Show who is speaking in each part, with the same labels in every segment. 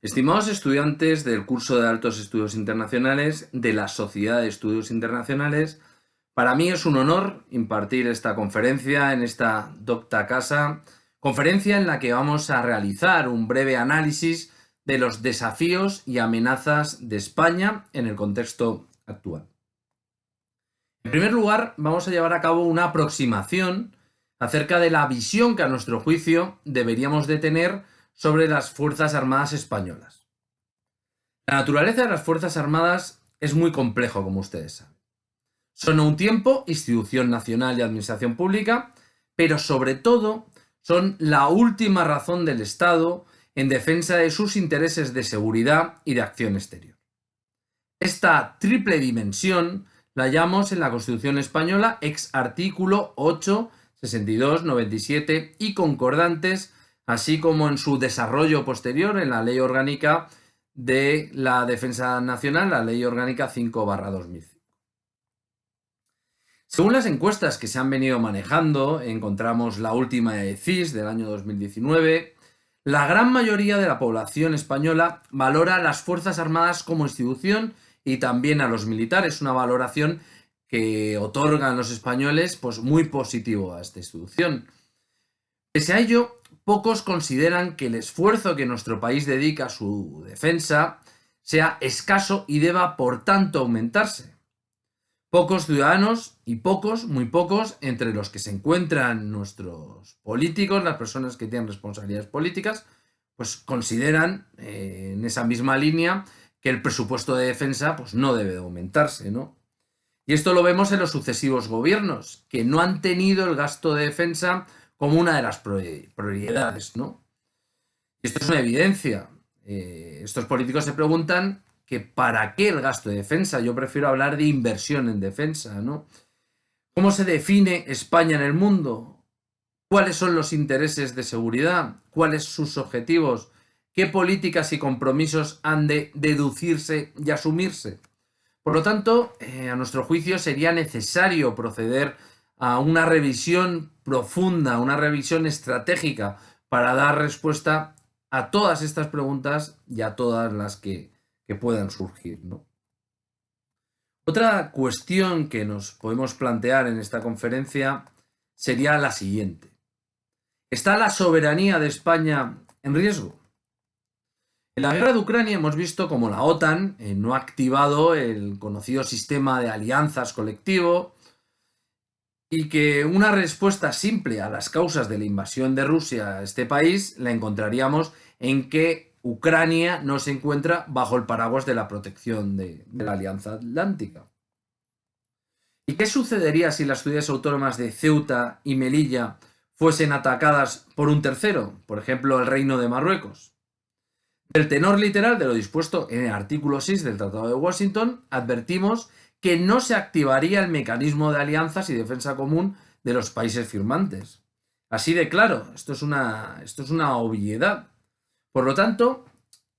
Speaker 1: Estimados estudiantes del curso de Altos Estudios Internacionales de la Sociedad de Estudios Internacionales, para mí es un honor impartir esta conferencia en esta docta casa, conferencia en la que vamos a realizar un breve análisis de los desafíos y amenazas de España en el contexto actual. En primer lugar, vamos a llevar a cabo una aproximación acerca de la visión que a nuestro juicio deberíamos de tener sobre las Fuerzas Armadas españolas. La naturaleza de las Fuerzas Armadas es muy complejo, como ustedes saben. Son a un tiempo institución nacional y administración pública, pero sobre todo son la última razón del Estado en defensa de sus intereses de seguridad y de acción exterior. Esta triple dimensión la hallamos en la Constitución española ex artículo 8, 62, 97 y concordantes, así como en su desarrollo posterior en la Ley Orgánica de la Defensa Nacional, la Ley Orgánica 5/2005. Según las encuestas que se han venido manejando, encontramos la última de CIS del año 2019, la gran mayoría de la población española valora a las Fuerzas Armadas como institución y también a los militares, una valoración que otorgan los españoles pues muy positivo a esta institución. Pese a ello, pocos consideran que el esfuerzo que nuestro país dedica a su defensa sea escaso y deba, por tanto, aumentarse. Pocos ciudadanos y muy pocos, entre los que se encuentran nuestros políticos, las personas que tienen responsabilidades políticas, pues consideran en esa misma línea que el presupuesto de defensa pues no debe de aumentarse, ¿no? Y esto lo vemos en los sucesivos gobiernos, que no han tenido el gasto de defensa como una de las prioridades, ¿no? Y esto es una evidencia. Estos políticos se preguntan que ¿para qué el gasto de defensa? Yo prefiero hablar de inversión en defensa, ¿no? ¿Cómo se define España en el mundo? ¿Cuáles son los intereses de seguridad? ¿Cuáles sus objetivos? ¿Qué políticas y compromisos han de deducirse y asumirse? Por lo tanto, a nuestro juicio sería necesario proceder a una revisión profunda, una revisión estratégica para dar respuesta a todas estas preguntas y a todas las que puedan surgir, ¿no? Otra cuestión que nos podemos plantear en esta conferencia sería la siguiente. ¿Está la soberanía de España en riesgo? En la guerra de Ucrania hemos visto cómo la OTAN no ha activado el conocido sistema de alianzas colectivo y que una respuesta simple a las causas de la invasión de Rusia a este país la encontraríamos en que Ucrania no se encuentra bajo el paraguas de la protección de la Alianza Atlántica. ¿Y qué sucedería si las ciudades autónomas de Ceuta y Melilla fuesen atacadas por un tercero, por ejemplo el Reino de Marruecos? Del tenor literal de lo dispuesto en el artículo 6 del Tratado de Washington, advertimos que no se activaría el mecanismo de alianzas y defensa común de los países firmantes. Así de claro, esto es una obviedad. Por lo tanto,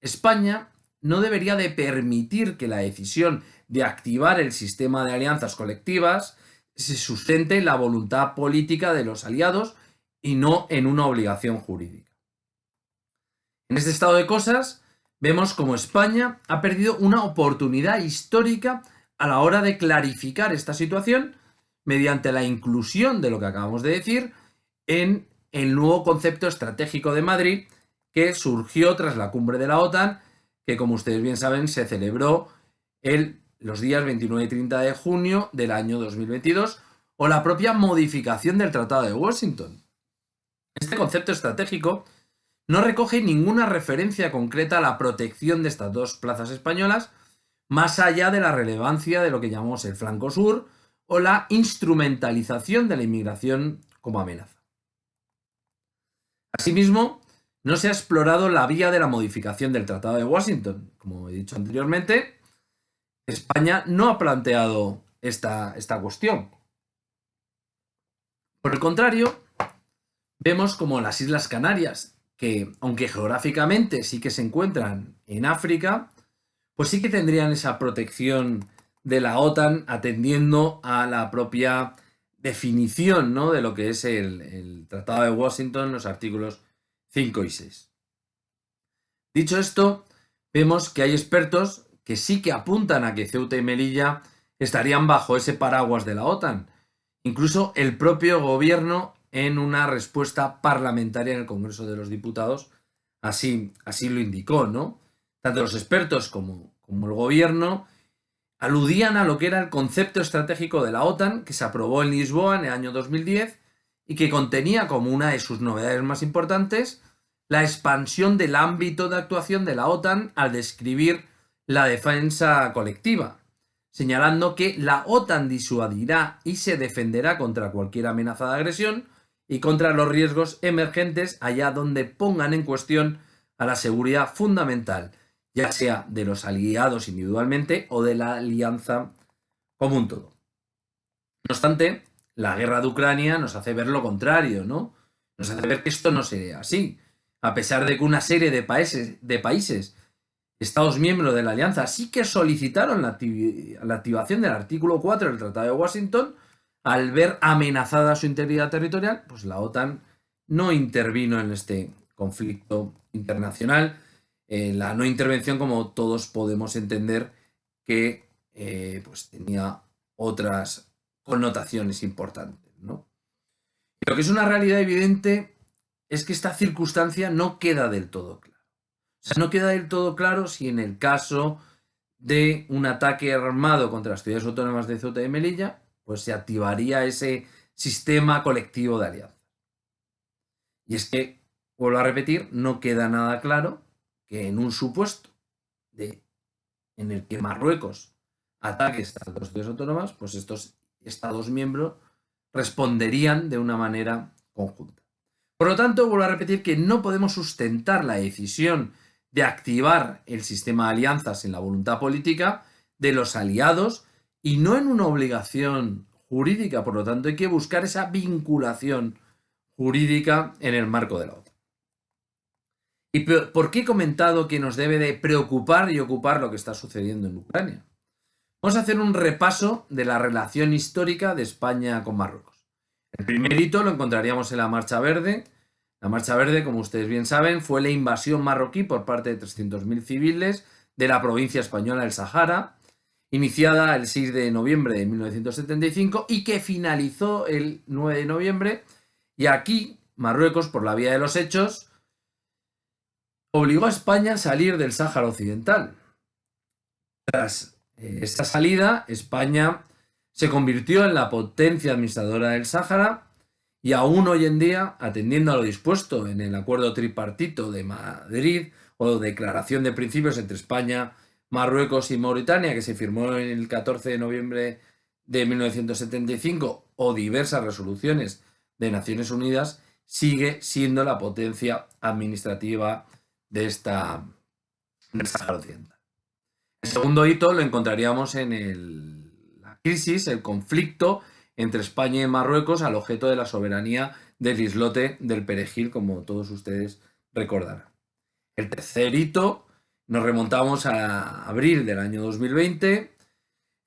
Speaker 1: España no debería de permitir que la decisión de activar el sistema de alianzas colectivas se sustente en la voluntad política de los aliados y no en una obligación jurídica. En este estado de cosas, vemos como España ha perdido una oportunidad histórica a la hora de clarificar esta situación mediante la inclusión de lo que acabamos de decir en el nuevo concepto estratégico de Madrid que surgió tras la cumbre de la OTAN, que como ustedes bien saben se celebró los días 29 y 30 de junio del año 2022, o la propia modificación del Tratado de Washington. Este concepto estratégico no recoge ninguna referencia concreta a la protección de estas dos plazas españolas, más allá de la relevancia de lo que llamamos el flanco sur o la instrumentalización de la inmigración como amenaza. Asimismo, no se ha explorado la vía de la modificación del Tratado de Washington. Como he dicho anteriormente, España no ha planteado esta cuestión. Por el contrario, vemos como las Islas Canarias, que aunque geográficamente sí que se encuentran en África, pues sí que tendrían esa protección de la OTAN atendiendo a la propia definición, ¿no?, de lo que es el Tratado de Washington, los artículos 5 y 6. Dicho esto, vemos que hay expertos que sí que apuntan a que Ceuta y Melilla estarían bajo ese paraguas de la OTAN. Incluso el propio gobierno, en una respuesta parlamentaria en el Congreso de los Diputados, así lo indicó, ¿no? Tanto los expertos como el gobierno aludían a lo que era el concepto estratégico de la OTAN, que se aprobó en Lisboa en el año 2010 y que contenía como una de sus novedades más importantes la expansión del ámbito de actuación de la OTAN al describir la defensa colectiva, señalando que la OTAN disuadirá y se defenderá contra cualquier amenaza de agresión y contra los riesgos emergentes allá donde pongan en cuestión a la seguridad fundamental, ya sea de los aliados individualmente o de la alianza como un todo. No obstante, la guerra de Ucrania nos hace ver lo contrario, ¿no? Nos hace ver que esto no sería así. A pesar de que una serie de países, Estados miembros de la alianza, sí que solicitaron la activación del artículo 4 del Tratado de Washington, al ver amenazada su integridad territorial, pues la OTAN no intervino en este conflicto internacional. La no intervención, como todos podemos entender, que pues tenía otras connotaciones importantes, ¿no? Lo que es una realidad evidente es que esta circunstancia no queda del todo clara. O sea, no queda del todo claro si en el caso de un ataque armado contra las ciudades autónomas de Ceuta y Melilla, pues se activaría ese sistema colectivo de alianza. Y es que, vuelvo a repetir, no queda nada claro que en un supuesto en el que Marruecos ataque a las ciudades autónomas, pues estos Estados miembros responderían de una manera conjunta. Por lo tanto, vuelvo a repetir que no podemos sustentar la decisión de activar el sistema de alianzas en la voluntad política de los aliados y no en una obligación jurídica. Por lo tanto, hay que buscar esa vinculación jurídica en el marco de la OTAN. ¿Y por qué he comentado que nos debe de preocupar y ocupar lo que está sucediendo en Ucrania? Vamos a hacer un repaso de la relación histórica de España con Marruecos. El primer hito lo encontraríamos en la Marcha Verde. La Marcha Verde, como ustedes bien saben, fue la invasión marroquí por parte de 300.000 civiles de la provincia española del Sahara, iniciada el 6 de noviembre de 1975 y que finalizó el 9 de noviembre. Y aquí, Marruecos, por la vía de los hechos, obligó a España a salir del Sáhara Occidental. Tras esta salida, España se convirtió en la potencia administradora del Sáhara y aún hoy en día, atendiendo a lo dispuesto en el acuerdo tripartito de Madrid o declaración de principios entre España, Marruecos y Mauritania, que se firmó el 14 de noviembre de 1975, o diversas resoluciones de Naciones Unidas, sigue siendo la potencia administrativa del Sáhara Occidental. El segundo hito lo encontraríamos en la crisis, el conflicto entre España y Marruecos al objeto de la soberanía del islote del Perejil, como todos ustedes recordarán. El tercer hito nos remontamos a abril del año 2020,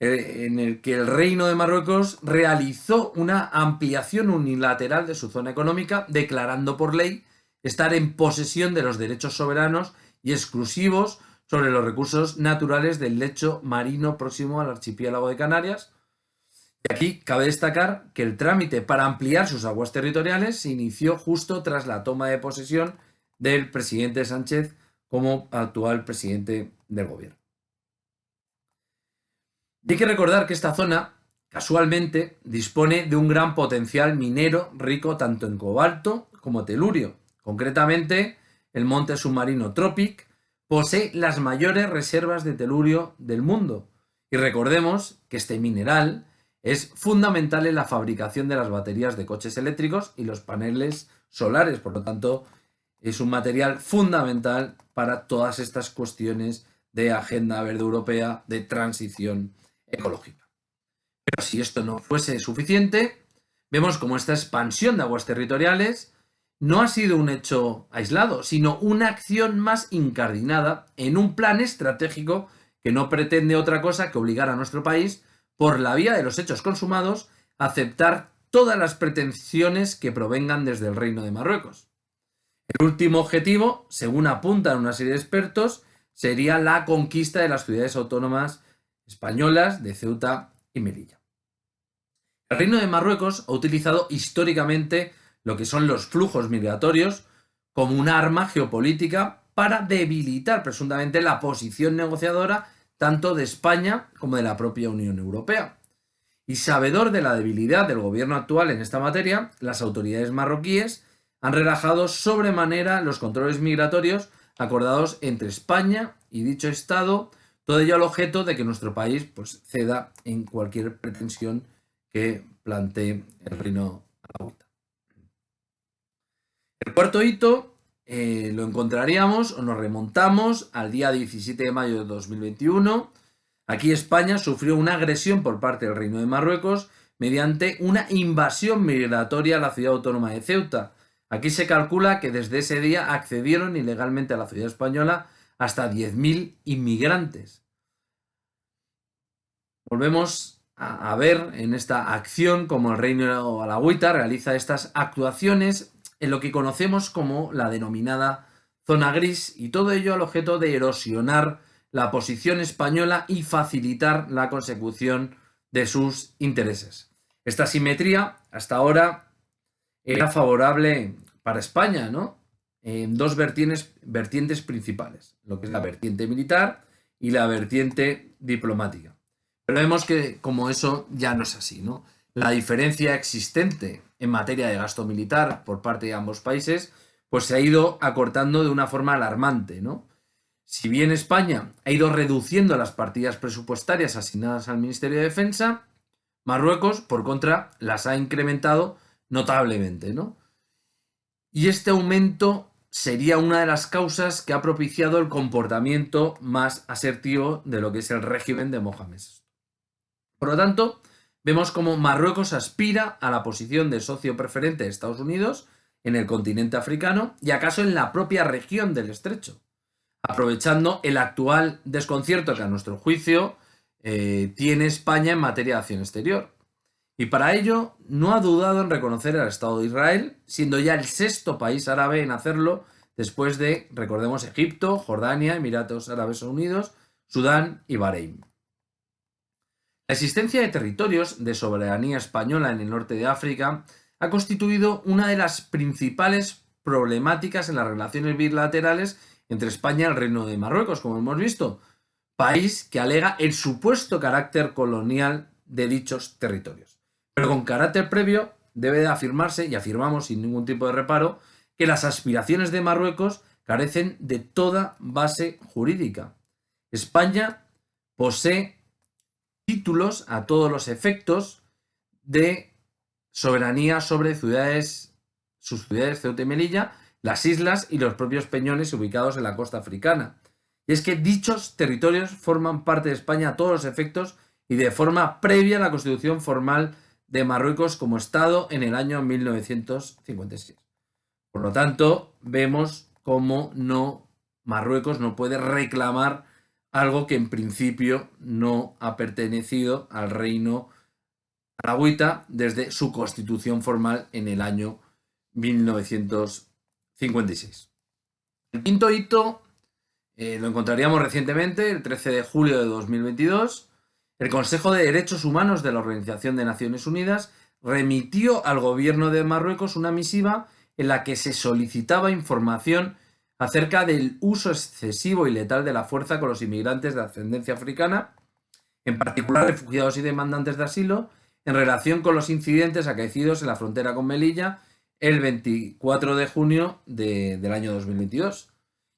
Speaker 1: en el que el Reino de Marruecos realizó una ampliación unilateral de su zona económica, declarando por ley estar en posesión de los derechos soberanos y exclusivos sobre los recursos naturales del lecho marino próximo al archipiélago de Canarias. Y aquí cabe destacar que el trámite para ampliar sus aguas territoriales se inició justo tras la toma de posesión del presidente Sánchez como actual presidente del gobierno. Y hay que recordar que esta zona, casualmente, dispone de un gran potencial minero rico tanto en cobalto como telurio. Concretamente, el monte submarino Tropic posee las mayores reservas de telurio del mundo. Y recordemos que este mineral es fundamental en la fabricación de las baterías de coches eléctricos y los paneles solares. Por lo tanto, es un material fundamental para todas estas cuestiones de agenda verde europea, de transición ecológica. Pero si esto no fuese suficiente, vemos como esta expansión de aguas territoriales no ha sido un hecho aislado, sino una acción más incardinada en un plan estratégico que no pretende otra cosa que obligar a nuestro país, por la vía de los hechos consumados, a aceptar todas las pretensiones que provengan desde el Reino de Marruecos. El último objetivo, según apuntan una serie de expertos, sería la conquista de las ciudades autónomas españolas de Ceuta y Melilla. El Reino de Marruecos ha utilizado históricamente lo que son los flujos migratorios como un arma geopolítica para debilitar presuntamente la posición negociadora tanto de España como de la propia Unión Europea. Y sabedor de la debilidad del gobierno actual en esta materia, las autoridades marroquíes han relajado sobremanera los controles migratorios acordados entre España y dicho Estado, todo ello al objeto de que nuestro país pues, ceda en cualquier pretensión que plantee el Reino Alawita. El cuarto hito lo encontraríamos o nos remontamos al día 17 de mayo de 2021. Aquí España sufrió una agresión por parte del Reino de Marruecos mediante una invasión migratoria a la ciudad autónoma de Ceuta. Aquí se calcula que desde ese día accedieron ilegalmente a la ciudad española hasta 10.000 inmigrantes. Volvemos a ver en esta acción cómo el Reino Alawita realiza estas actuaciones en lo que conocemos como la denominada zona gris, y todo ello al objeto de erosionar la posición española y facilitar la consecución de sus intereses. Esta simetría hasta ahora era favorable para España, ¿no? En dos vertientes principales, lo que es la vertiente militar y la vertiente diplomática. Pero vemos que como eso ya no es así, ¿no? La diferencia existente en materia de gasto militar por parte de ambos países pues se ha ido acortando de una forma alarmante, ¿no? Si bien España ha ido reduciendo las partidas presupuestarias asignadas al Ministerio de Defensa, Marruecos, por contra, las ha incrementado notablemente, ¿no? Y este aumento sería una de las causas que ha propiciado el comportamiento más asertivo de lo que es el régimen de Mohamed. Por lo tanto, vemos cómo Marruecos aspira a la posición de socio preferente de Estados Unidos en el continente africano y acaso en la propia región del Estrecho, aprovechando el actual desconcierto que a nuestro juicio tiene España en materia de acción exterior. Y para ello no ha dudado en reconocer al Estado de Israel, siendo ya el sexto país árabe en hacerlo después de, recordemos, Egipto, Jordania, Emiratos Árabes Unidos, Sudán y Bahrein. La existencia de territorios de soberanía española en el norte de África ha constituido una de las principales problemáticas en las relaciones bilaterales entre España y el Reino de Marruecos, como hemos visto, país que alega el supuesto carácter colonial de dichos territorios. Pero con carácter previo debe de afirmarse, y afirmamos sin ningún tipo de reparo, que las aspiraciones de Marruecos carecen de toda base jurídica. España posee títulos a todos los efectos de soberanía sobre sus ciudades Ceuta y Melilla, las islas y los propios peñones ubicados en la costa africana. Y es que dichos territorios forman parte de España a todos los efectos y de forma previa a la constitución formal de Marruecos como Estado en el año 1956. Por lo tanto, vemos cómo Marruecos no puede reclamar algo que en principio no ha pertenecido al Reino Alawita desde su constitución formal en el año 1956. El quinto hito lo encontraríamos recientemente, el 13 de julio de 2022. El Consejo de Derechos Humanos de la Organización de Naciones Unidas remitió al gobierno de Marruecos una misiva en la que se solicitaba información acerca del uso excesivo y letal de la fuerza con los inmigrantes de ascendencia africana, en particular refugiados y demandantes de asilo, en relación con los incidentes acaecidos en la frontera con Melilla el 24 de junio del año 2022.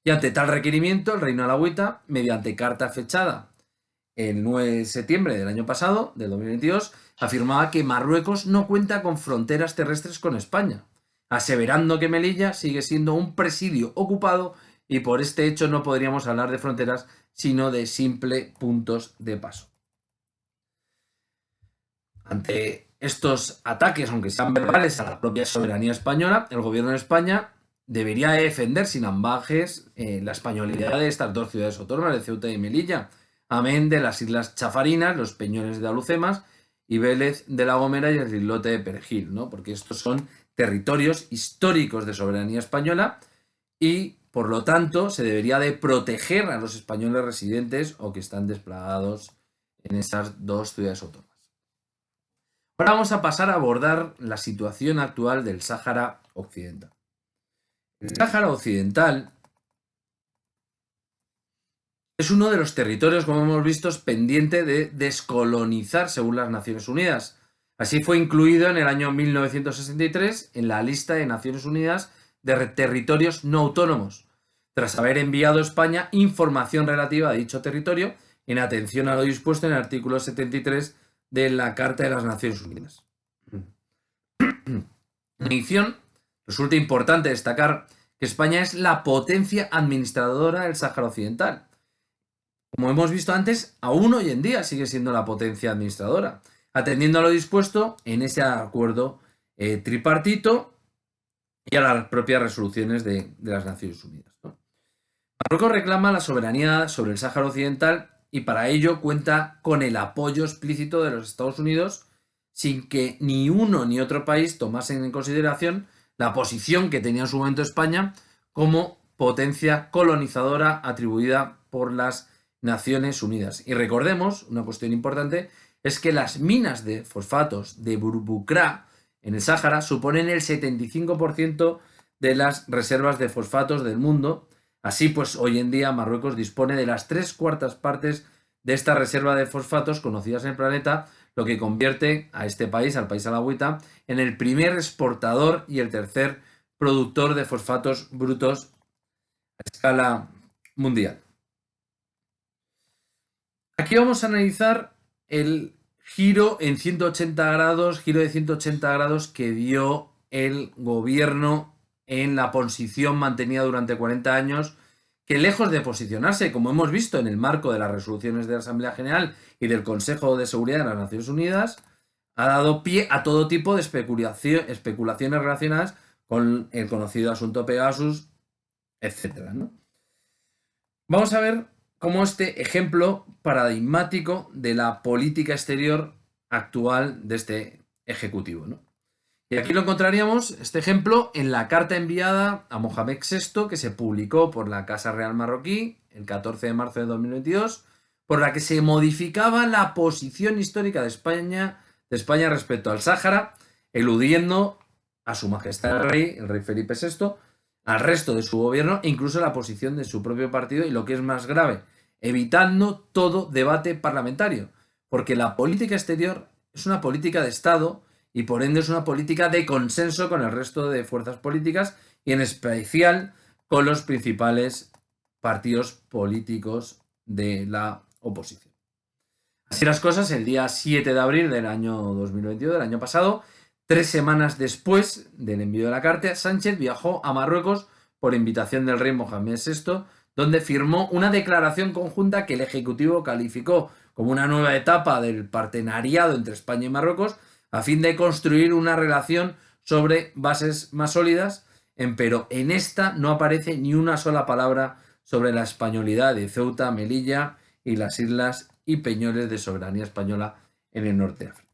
Speaker 1: Y ante tal requerimiento, el Reino Alawita, mediante carta fechada el 9 de septiembre del año pasado, del 2022, afirmaba que Marruecos no cuenta con fronteras terrestres con España, aseverando que Melilla sigue siendo un presidio ocupado y por este hecho no podríamos hablar de fronteras, sino de simples puntos de paso. Ante estos ataques, aunque sean verbales, a la propia soberanía española, el gobierno de España debería defender sin ambajes la españolidad de estas dos ciudades autónomas, de Ceuta y Melilla, amén de las islas Chafarinas, los peñones de Alucemas y Vélez de la Gomera y el islote de Perejil, ¿no? Porque estos son territorios históricos de soberanía española y por lo tanto, se debería de proteger a los españoles residentes o que están desplazados en esas dos ciudades autónomas. Ahora vamos a pasar a abordar la situación actual del Sáhara Occidental. El Sáhara Occidental es uno de los territorios, como hemos visto, pendiente de descolonizar según las Naciones Unidas. Así fue incluido en el año 1963 en la lista de Naciones Unidas de territorios no autónomos, tras haber enviado a España información relativa a dicho territorio en atención a lo dispuesto en el artículo 73 de la Carta de las Naciones Unidas. En adición, resulta importante destacar que España es la potencia administradora del Sáhara Occidental. Como hemos visto antes, aún hoy en día sigue siendo la potencia administradora, atendiendo a lo dispuesto en ese acuerdo tripartito y a las propias resoluciones de las Naciones Unidas, ¿no? Marruecos reclama la soberanía sobre el Sáhara Occidental y para ello cuenta con el apoyo explícito de los Estados Unidos, sin que ni uno ni otro país tomasen en consideración la posición que tenía en su momento España como potencia colonizadora atribuida por las Naciones Unidas. Y recordemos, una cuestión importante, es que las minas de fosfatos de Bourboukra en el Sáhara suponen el 75% de las reservas de fosfatos del mundo. Así pues, hoy en día Marruecos dispone de las 3/4 partes de esta reserva de fosfatos conocidas en el planeta, lo que convierte a este país, al país alauita, en el primer exportador y el tercer productor de fosfatos brutos a escala mundial. Aquí vamos a analizar el giro de 180 grados que dio el gobierno en la posición mantenida durante 40 años, que lejos de posicionarse, como hemos visto en el marco de las resoluciones de la Asamblea General y del Consejo de Seguridad de las Naciones Unidas, ha dado pie a todo tipo de especulaciones relacionadas con el conocido asunto Pegasus, etc., ¿no? Vamos a ver cómo este ejemplo paradigmático de la política exterior actual de este ejecutivo, ¿no? Y aquí lo encontraríamos, este ejemplo, en la carta enviada a Mohamed VI, que se publicó por la Casa Real Marroquí el 14 de marzo de 2022, por la que se modificaba la posición histórica de España respecto al Sáhara, eludiendo a su majestad el rey Felipe VI, al resto de su gobierno e incluso la posición de su propio partido y, lo que es más grave, evitando todo debate parlamentario, porque la política exterior es una política de Estado y por ende es una política de consenso con el resto de fuerzas políticas y en especial con los principales partidos políticos de la oposición. Así las cosas, el día 7 de abril del año 2022, del año pasado, 3 semanas después del envío de la carta, Sánchez viajó a Marruecos por invitación del rey Mohamed VI, donde firmó una declaración conjunta que el Ejecutivo calificó como una nueva etapa del partenariado entre España y Marruecos, a fin de construir una relación sobre bases más sólidas, pero en esta no aparece ni una sola palabra sobre la españolidad de Ceuta, Melilla y las islas y peñoles de soberanía española en el norte de África.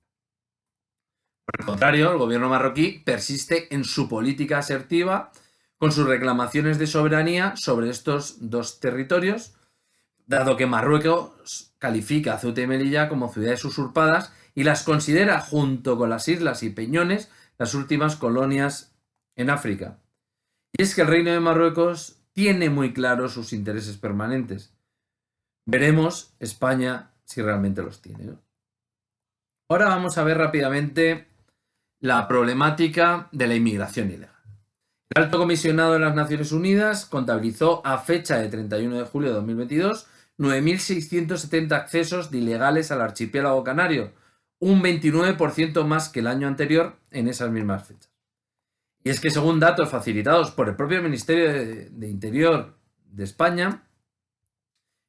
Speaker 1: Por el contrario, el gobierno marroquí persiste en su política asertiva con sus reclamaciones de soberanía sobre estos dos territorios, dado que Marruecos califica a Ceuta y Melilla como ciudades usurpadas y las considera, junto con las islas y peñones, las últimas colonias en África. Y es que el Reino de Marruecos tiene muy claros sus intereses permanentes. Veremos España si realmente los tiene, ¿no? Ahora vamos a ver rápidamente la problemática de la inmigración ilegal. El Alto Comisionado de las Naciones Unidas contabilizó a fecha de 31 de julio de 2022 9.670 accesos de ilegales al archipiélago canario, un 29% más que el año anterior en esas mismas fechas. Y es que según datos facilitados por el propio Ministerio de Interior de España,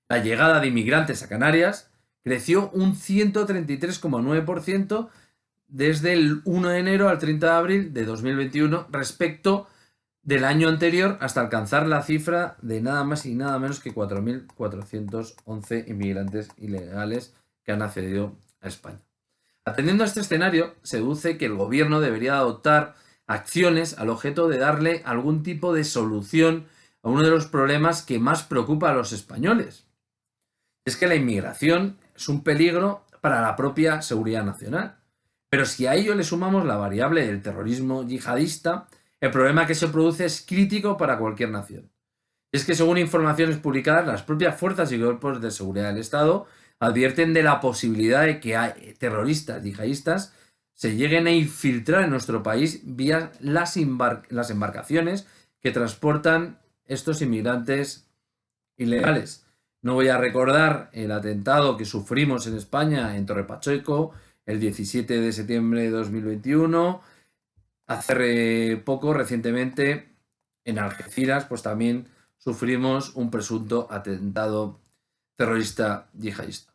Speaker 1: la llegada de inmigrantes a Canarias creció un 133,9% desde el 1 de enero al 30 de abril de 2021 respecto del año anterior, hasta alcanzar la cifra de nada más y nada menos que 4.411 inmigrantes ilegales que han accedido a España. Atendiendo a este escenario, se deduce que el gobierno debería adoptar acciones al objeto de darle algún tipo de solución a a uno de los problemas que más preocupa a los españoles. Es que la inmigración es un peligro para la propia seguridad nacional. Pero si a ello le sumamos la variable del terrorismo yihadista, el problema que se produce es crítico para cualquier nación. Es que según informaciones publicadas, las propias fuerzas y cuerpos de seguridad del Estado advierten de la posibilidad de que terroristas yihadistas se lleguen a infiltrar en nuestro país vía las embarcaciones que transportan estos inmigrantes ilegales. No voy a recordar el atentado que sufrimos en España en Torre Pacheco el 17 de septiembre de 2021. Hace poco, recientemente, en Algeciras, pues también sufrimos un presunto atentado terrorista yihadista.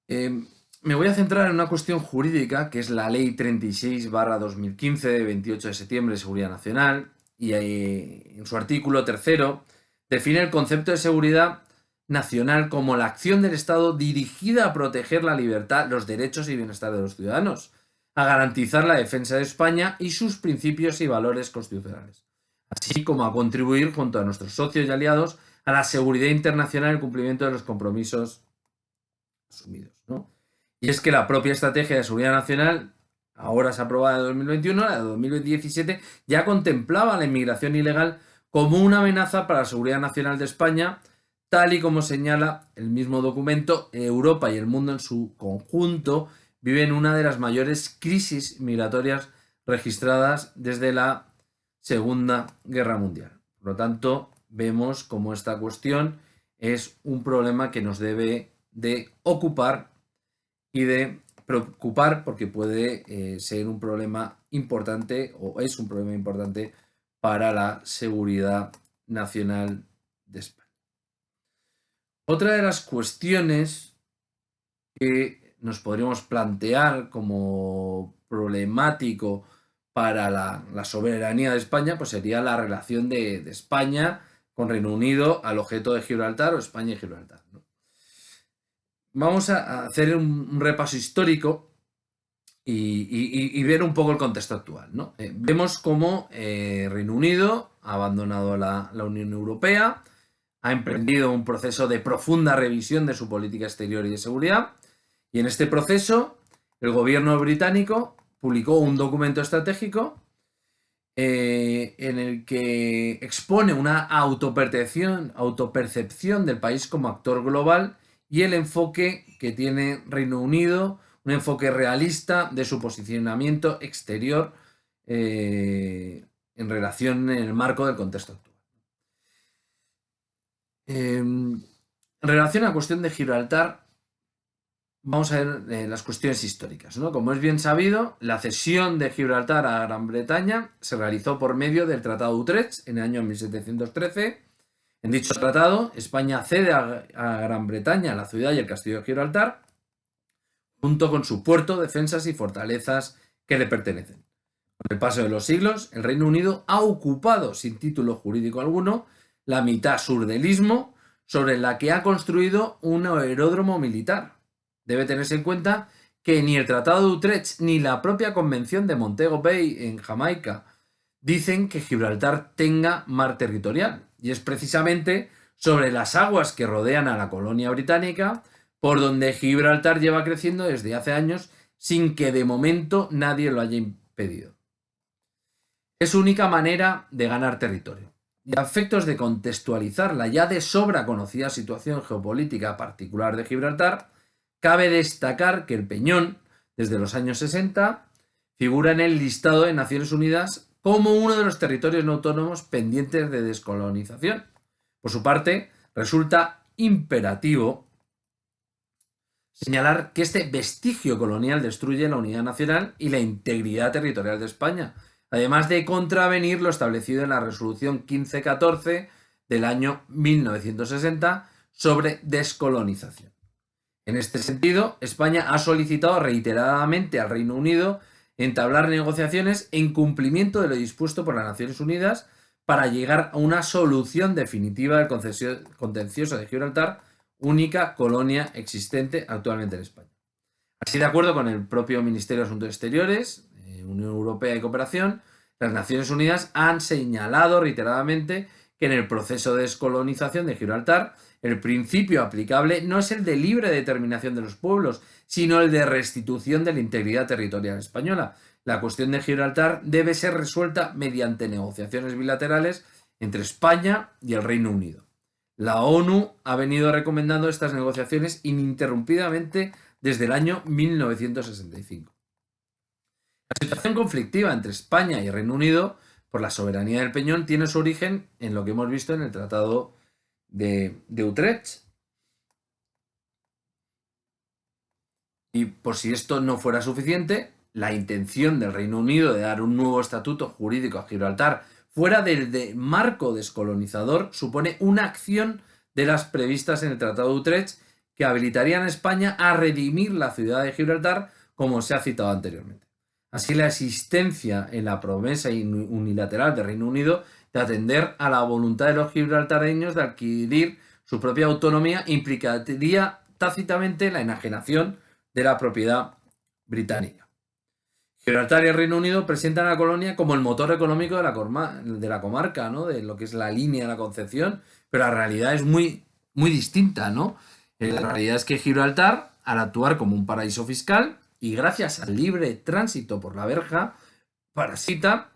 Speaker 1: Me voy a centrar en una cuestión jurídica, que es la Ley 36/2015 de 28 de septiembre de Seguridad Nacional, y en su artículo 3º define el concepto de seguridad nacional como la acción del Estado dirigida a proteger la libertad, los derechos y bienestar de los ciudadanos, a garantizar la defensa de España y sus principios y valores constitucionales, así como a contribuir junto a nuestros socios y aliados a la seguridad internacional y el cumplimiento de los compromisos asumidos, ¿no? Y es que la propia Estrategia de Seguridad Nacional, ahora se aprobada de 2021, la de 2017, ya contemplaba la inmigración ilegal como una amenaza para la seguridad nacional de España, tal y como señala el mismo documento. Europa y el mundo en su conjunto viven una de las mayores crisis migratorias registradas desde la Segunda Guerra Mundial. Por lo tanto, vemos cómo esta cuestión es un problema que nos debe de ocupar y de preocupar, porque puede ser un problema importante, o es un problema importante para la seguridad nacional de España. Otra de las cuestiones que nos podríamos plantear como problemático para la soberanía de España, pues sería la relación de España con Reino Unido al objeto de Gibraltar, o España y Gibraltar, ¿no? Vamos a hacer un repaso histórico y ver un poco el contexto actual, ¿no? Vemos cómo Reino Unido ha abandonado la Unión Europea, ha emprendido un proceso de profunda revisión de su política exterior y de seguridad, y en este proceso el gobierno británico publicó un documento estratégico en el que expone una autopercepción del país como actor global y el enfoque que tiene Reino Unido, un enfoque realista de su posicionamiento exterior en relación en el marco del contexto actual. En relación a la cuestión de Gibraltar, vamos a ver las cuestiones históricas, ¿no? Como es bien sabido, la cesión de Gibraltar a Gran Bretaña se realizó por medio del Tratado de Utrecht en el año 1713. En dicho tratado, España cede a Gran Bretaña la ciudad y el castillo de Gibraltar, junto con su puerto, defensas y fortalezas que le pertenecen. Con el paso de los siglos, el Reino Unido ha ocupado, sin título jurídico alguno, la mitad sur del istmo, sobre la que ha construido un aeródromo militar. Debe tenerse en cuenta que ni el Tratado de Utrecht ni la propia Convención de Montego Bay en Jamaica dicen que Gibraltar tenga mar territorial, y es precisamente sobre las aguas que rodean a la colonia británica por donde Gibraltar lleva creciendo desde hace años sin que de momento nadie lo haya impedido. Es su única manera de ganar territorio. Y a efectos de contextualizar la ya de sobra conocida situación geopolítica particular de Gibraltar, cabe destacar que el Peñón, desde los años 60, figura en el listado de Naciones Unidas como uno de los territorios no autónomos pendientes de descolonización. Por su parte, resulta imperativo señalar que este vestigio colonial destruye la unidad nacional y la integridad territorial de España, además de contravenir lo establecido en la Resolución 1514 del año 1960 sobre descolonización. En este sentido, España ha solicitado reiteradamente al Reino Unido entablar negociaciones en cumplimiento de lo dispuesto por las Naciones Unidas para llegar a una solución definitiva del contencioso de Gibraltar, única colonia existente actualmente en España. Así, de acuerdo con el propio Ministerio de Asuntos Exteriores, Unión Europea y Cooperación, las Naciones Unidas han señalado reiteradamente que en el proceso de descolonización de Gibraltar el principio aplicable no es el de libre determinación de los pueblos, sino el de restitución de la integridad territorial española. La cuestión de Gibraltar debe ser resuelta mediante negociaciones bilaterales entre España y el Reino Unido. La ONU ha venido recomendando estas negociaciones ininterrumpidamente desde el año 1965. La situación conflictiva entre España y Reino Unido por la soberanía del Peñón tiene su origen en lo que hemos visto en el Tratado de Utrecht. Y por si esto no fuera suficiente, la intención del Reino Unido de dar un nuevo estatuto jurídico a Gibraltar fuera del marco descolonizador supone una acción de las previstas en el Tratado de Utrecht que habilitarían a España a redimir la ciudad de Gibraltar, como se ha citado anteriormente. Así, la existencia en la promesa unilateral del Reino Unido de atender a la voluntad de los gibraltareños de adquirir su propia autonomía implicaría tácitamente la enajenación de la propiedad británica. Gibraltar y el Reino Unido presentan a la colonia como el motor económico de la comarca, ¿no? De lo que es la línea de la Concepción, pero la realidad es muy distinta, ¿no? La realidad es que Gibraltar, al actuar como un paraíso fiscal y gracias al libre tránsito por la verja, parasita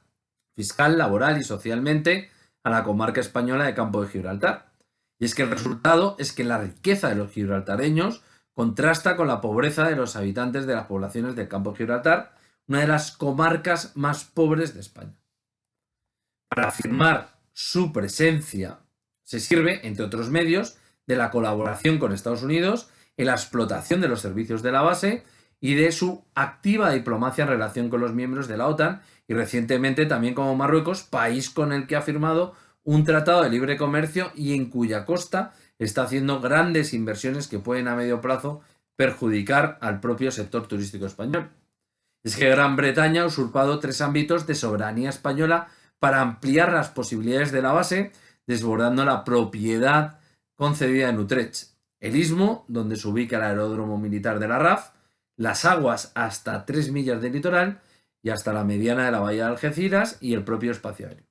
Speaker 1: fiscal, laboral y socialmente a la comarca española de Campo de Gibraltar. Y es que el resultado es que la riqueza de los gibraltareños contrasta con la pobreza de los habitantes de las poblaciones del Campo de Gibraltar, una de las comarcas más pobres de España. Para afirmar su presencia se sirve, entre otros medios, de la colaboración con Estados Unidos en la explotación de los servicios de la base y de su activa diplomacia en relación con los miembros de la OTAN y recientemente también como Marruecos, país con el que ha firmado un tratado de libre comercio y en cuya costa está haciendo grandes inversiones que pueden a medio plazo perjudicar al propio sector turístico español. Es que Gran Bretaña ha usurpado 3 ámbitos de soberanía española para ampliar las posibilidades de la base, desbordando la propiedad concedida en Utrecht, el istmo, donde se ubica el aeródromo militar de la RAF, las aguas hasta 3 millas de litoral y hasta la mediana de la bahía de Algeciras y el propio espacio aéreo.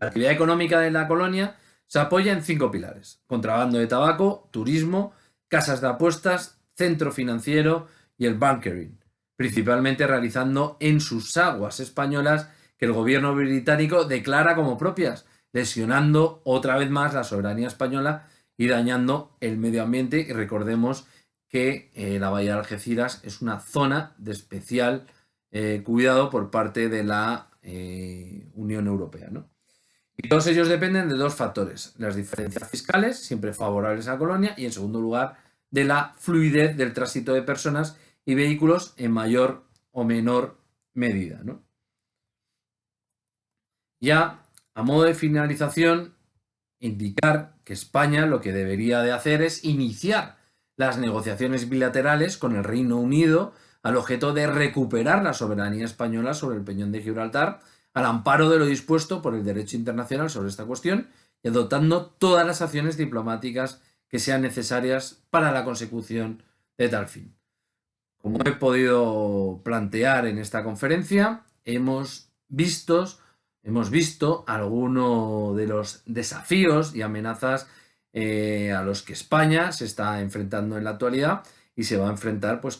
Speaker 1: La actividad económica de la colonia se apoya en 5 pilares: contrabando de tabaco, turismo, casas de apuestas, centro financiero y el bunkering, principalmente realizando en sus aguas españolas que el gobierno británico declara como propias, lesionando otra vez más la soberanía española y dañando el medio ambiente. Y recordemos que la bahía de Algeciras es una zona de especial cuidado por parte de la Unión Europea, ¿no? Y todos ellos dependen de 2 factores: las diferencias fiscales, siempre favorables a la colonia, y en segundo lugar, de la fluidez del tránsito de personas y vehículos en mayor o menor medida, ¿no? Ya, a modo de finalización, indicar que España lo que debería de hacer es iniciar las negociaciones bilaterales con el Reino Unido al objeto de recuperar la soberanía española sobre el Peñón de Gibraltar, al amparo de lo dispuesto por el derecho internacional sobre esta cuestión y adoptando todas las acciones diplomáticas que sean necesarias para la consecución de tal fin. Como he podido plantear en esta conferencia, hemos visto algunos de los desafíos y amenazas a los que España se está enfrentando en la actualidad y se va a enfrentar, pues,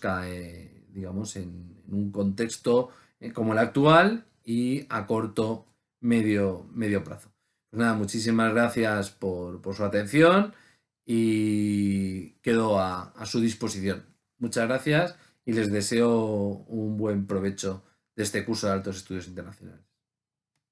Speaker 1: digamos, en un contexto como el actual y a corto, medio plazo. Pues nada, muchísimas gracias por su atención y quedo a su disposición. Muchas gracias y les deseo un buen provecho de este curso de Altos Estudios Internacionales.